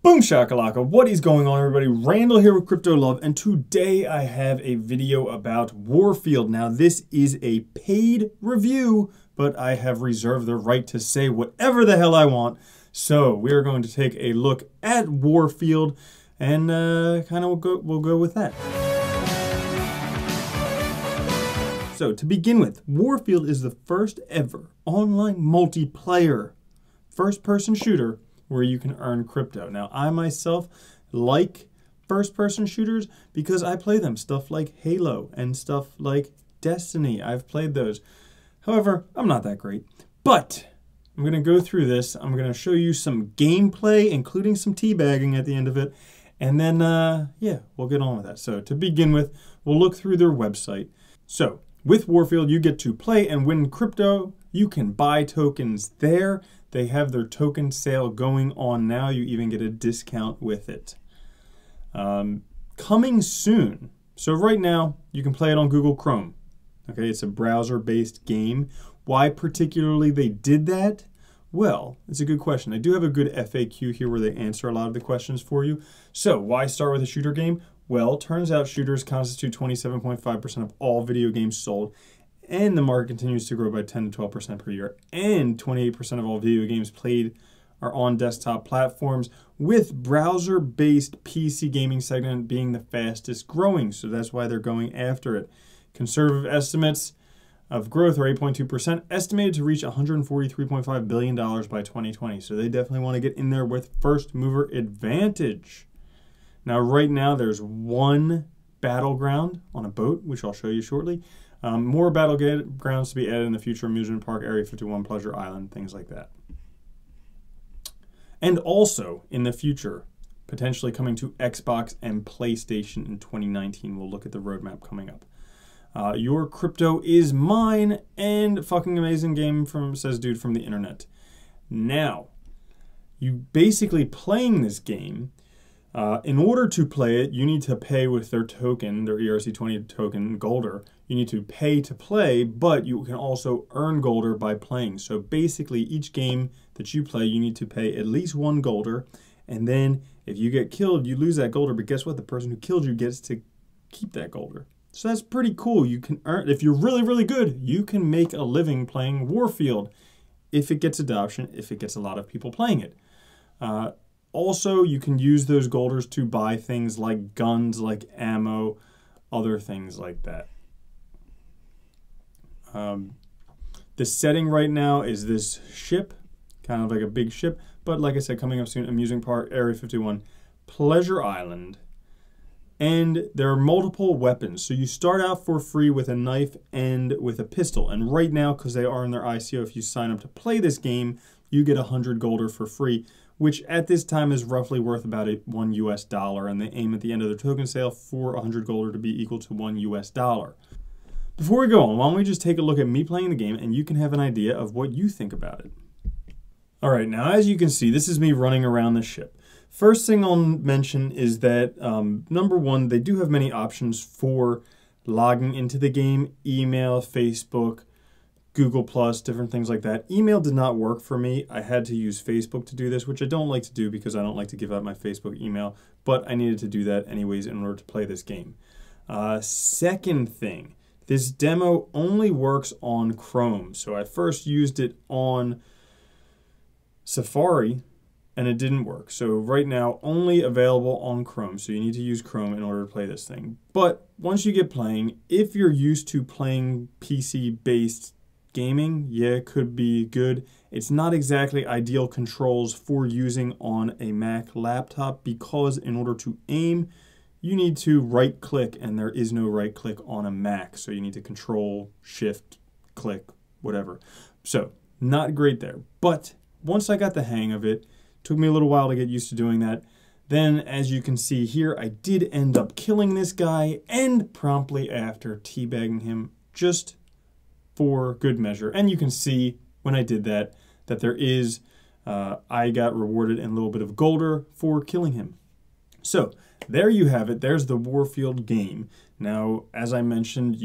Boom shakalaka, what is going on everybody? Randall here with Crypto Love, and today I have a video about Warfield. Now this is a paid review, but I have reserved the right to say whatever the hell I want. So we are going to take a look at Warfield and kind of we'll go with that. So to begin with, Warfield is the first ever online multiplayer first-person shooter where you can earn crypto. Now, I myself like first-person shooters because I play them. Stuff like Halo and stuff like Destiny. I've played those. However, I'm not that great. But I'm going to go through this. I'm going to show you some gameplay, including some teabagging at the end of it. And then, yeah, we'll get on with that. So to begin with, we'll look through their website. So with Warfield, you get to play and win crypto. You can buy tokens there. They have their token sale going on now. You even get a discount with it. Coming soon. So right now, you can play it on Google Chrome. Okay, it's a browser-based game. Why particularly they did that? Well, it's a good question. I do have a good FAQ here where they answer a lot of the questions for you. So why start with a shooter game? Well, turns out shooters constitute 27.5% of all video games sold. And the market continues to grow by 10 to 12% per year. And 28% of all video games played are on desktop platforms, with browser-based PC gaming segment being the fastest growing. So that's why they're going after it. Conservative estimates of growth are 8.2%, estimated to reach $143.5 billion by 2020. So they definitely want to get in there with first mover advantage. Now, right now, there's one battleground on a boat, which I'll show you shortly. More battlegrounds to be added in the future: amusement park, Area 51, Pleasure Island, things like that. And also, in the future, potentially coming to Xbox and PlayStation in 2019. We'll look at the roadmap coming up. Your crypto is mine, and fucking amazing game says dude from the internet. Now, you basically playing this game. In order to play it, you need to pay with their token, their ERC-20 token, Golder. You need to pay to play, but you can also earn Golder by playing. So basically, each game that you play, you need to pay at least one Golder. And then if you get killed, you lose that Golder. But guess what? The person who killed you gets to keep that Golder. So that's pretty cool. You can earn, if you're really, really good, you can make a living playing Warfield if it gets adoption, if it gets a lot of people playing it. Also, you can use those Golders to buy things like guns, like ammo, other things like that. The setting right now is this ship, kind of like a big ship, but like I said, coming up soon, amusement park, Area 51, Pleasure Island, and there are multiple weapons. So you start out for free with a knife and with a pistol, and right now, because they are in their ICO, if you sign up to play this game, you get 100 Golder for free, which at this time is roughly worth about $1 US, and they aim at the end of their token sale for 100 Golder to be equal to $1 US. Before we go on, why don't we just take a look at me playing the game, and you can have an idea of what you think about it. Alright, now as you can see, this is me running around the ship. First thing I'll mention is that, number one, they do have many options for logging into the game: email, Facebook, Google+, different things like that. Email did not work for me. I had to use Facebook to do this, which I don't like to do because I don't like to give out my Facebook email, but I needed to do that anyways in order to play this game. Second thing, this demo only works on Chrome. So I first used it on Safari and it didn't work. So right now, only available on Chrome. So you need to use Chrome in order to play this thing. But once you get playing, if you're used to playing PC-based gaming, yeah, it could be good. It's not exactly ideal controls for using on a Mac laptop because in order to aim, you need to right click, and there is no right click on a Mac. So you need to control, shift, click, whatever. So not great there. But once I got the hang of it, took me a little while to get used to doing that. Then, as you can see here, I did end up killing this guy, and promptly after teabagging him just for good measure. And you can see when I did that, that there is, I got rewarded in a little bit of Golder for killing him. So there you have it. There's the Warfield game. Now, as I mentioned,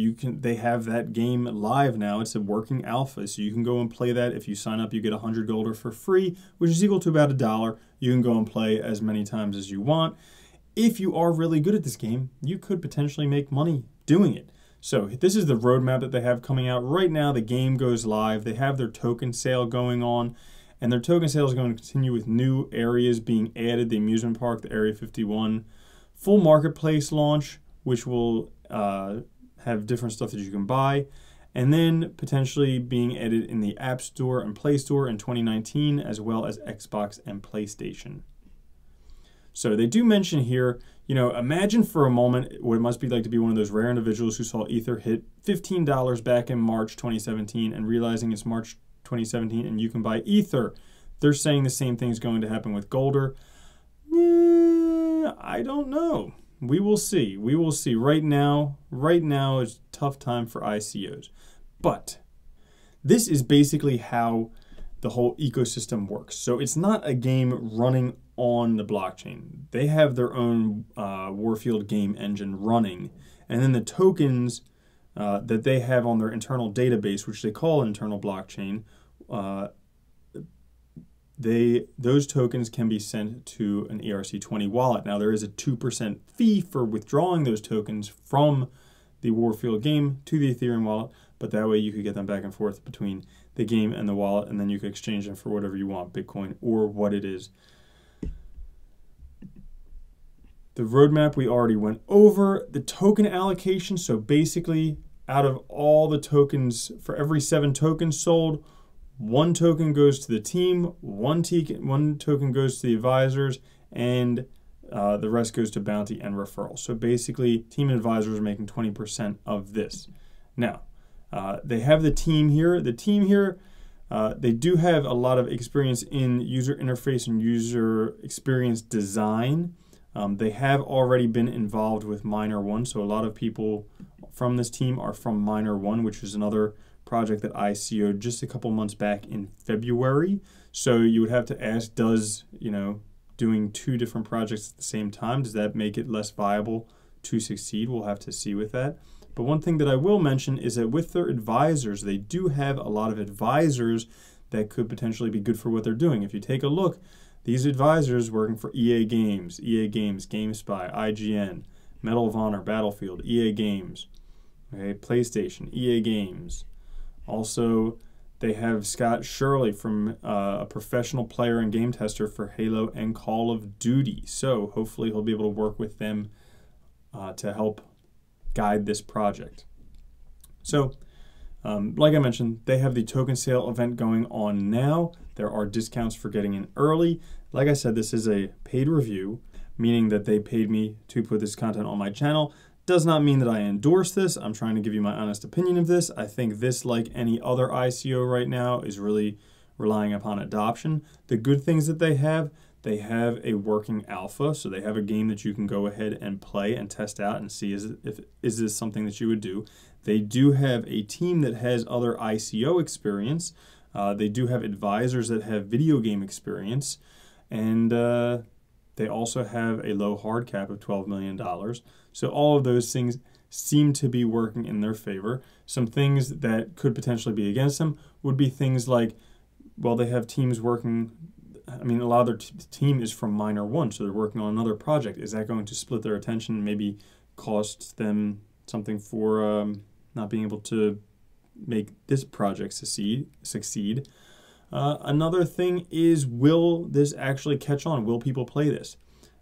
they have that game live now. It's a working alpha, so you can go and play that. If you sign up, you get 100 Golder for free, which is equal to about $1. You can go and play as many times as you want. If you are really good at this game, you could potentially make money doing it. So this is the roadmap that they have coming out right now. The game goes live. They have their token sale going on, and their token sale is going to continue with new areas being added. The amusement park, the Area 51, full marketplace launch, which will have different stuff that you can buy, and then potentially being added in the App Store and Play Store in 2019, as well as Xbox and PlayStation. So they do mention here, imagine for a moment what it must be like to be one of those rare individuals who saw Ether hit $15 back in March 2017 and realizing it's March 2017 and you can buy Ether. They're saying the same thing is going to happen with Golder. I don't know. We will see. We will see. Right now is a tough time for ICOs. But this is basically how the whole ecosystem works. So it's not a game running on the blockchain. They have their own Warfield game engine running. And then the tokens that they have on their internal database, which they call internal blockchain, those tokens can be sent to an ERC-20 wallet. Now there is a 2% fee for withdrawing those tokens from the Warfield game to the Ethereum wallet, but that way you could get them back and forth between the game and the wallet, and then you could exchange them for whatever you want, Bitcoin or what it is. The roadmap we already went over. The token allocation, so basically out of all the tokens, for every 7 tokens sold, 1 token goes to the team, 1 token goes to the advisors, and the rest goes to bounty and referral. So basically, team and advisors are making 20% of this. Now, they have the team here. The team here, they do have a lot of experience in user interface and user experience design. They have already been involved with Miner 1, so a lot of people from this team are from Miner 1, which is another project that I ICO'd just a couple months back in February. So you would have to ask, does, doing 2 different projects at the same time, does that make it less viable to succeed? We'll have to see with that. But one thing that I will mention is that with their advisors, they do have a lot of advisors that could potentially be good for what they're doing. If you take a look, these advisors working for EA Games, GameSpy, IGN, Medal of Honor, Battlefield, EA Games, okay, PlayStation, EA Games. Also, they have Scott Shirley from a professional player and game tester for Halo and Call of Duty. So hopefully he'll be able to work with them to help guide this project. So, like I mentioned, they have the token sale event going on now. There are discounts for getting in early. Like I said, this is a paid review, meaning that they paid me to put this content on my channel. Does not mean that I endorse this. I'm trying to give you my honest opinion of this. I think this, like any other ICO right now, is really relying upon adoption. The good things that they have a working alpha, so they have a game that you can go ahead and play and test out and see is this something that you would do. They do have a team that has other ICO experience. They do have advisors that have video game experience, and they also have a low hard cap of $12 million. So all of those things seem to be working in their favor. Some things that could potentially be against them would be things like, well, they have teams working. I mean, a lot of their team is from Miner 1, so they're working on another project. Is that going to split their attention and maybe cost them something for not being able to make this project succeed? Another thing is, will this actually catch on? Will people play this?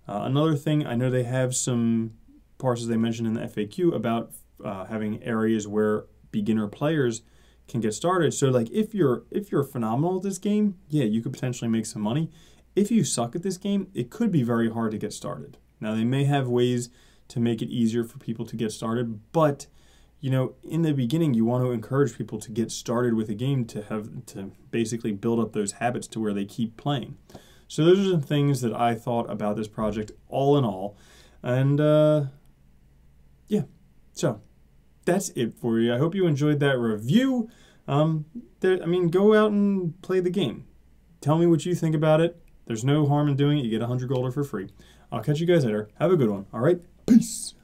Another thing, I know they have some parts, as they mentioned in the FAQ, about having areas where beginner players can get started. So like if you're phenomenal at this game, yeah, you could potentially make some money. If you suck at this game, it could be very hard to get started. Now they may have ways to make it easier for people to get started, but in the beginning you want to encourage people to get started with a game to basically build up those habits to where they keep playing. So those are some things that I thought about this project all in all. And yeah, so that's it for you. I hope you enjoyed that review. Go out and play the game. Tell me what you think about it. There's no harm in doing it. You get 100 Golder for free. I'll catch you guys later. Have a good one. All right, peace.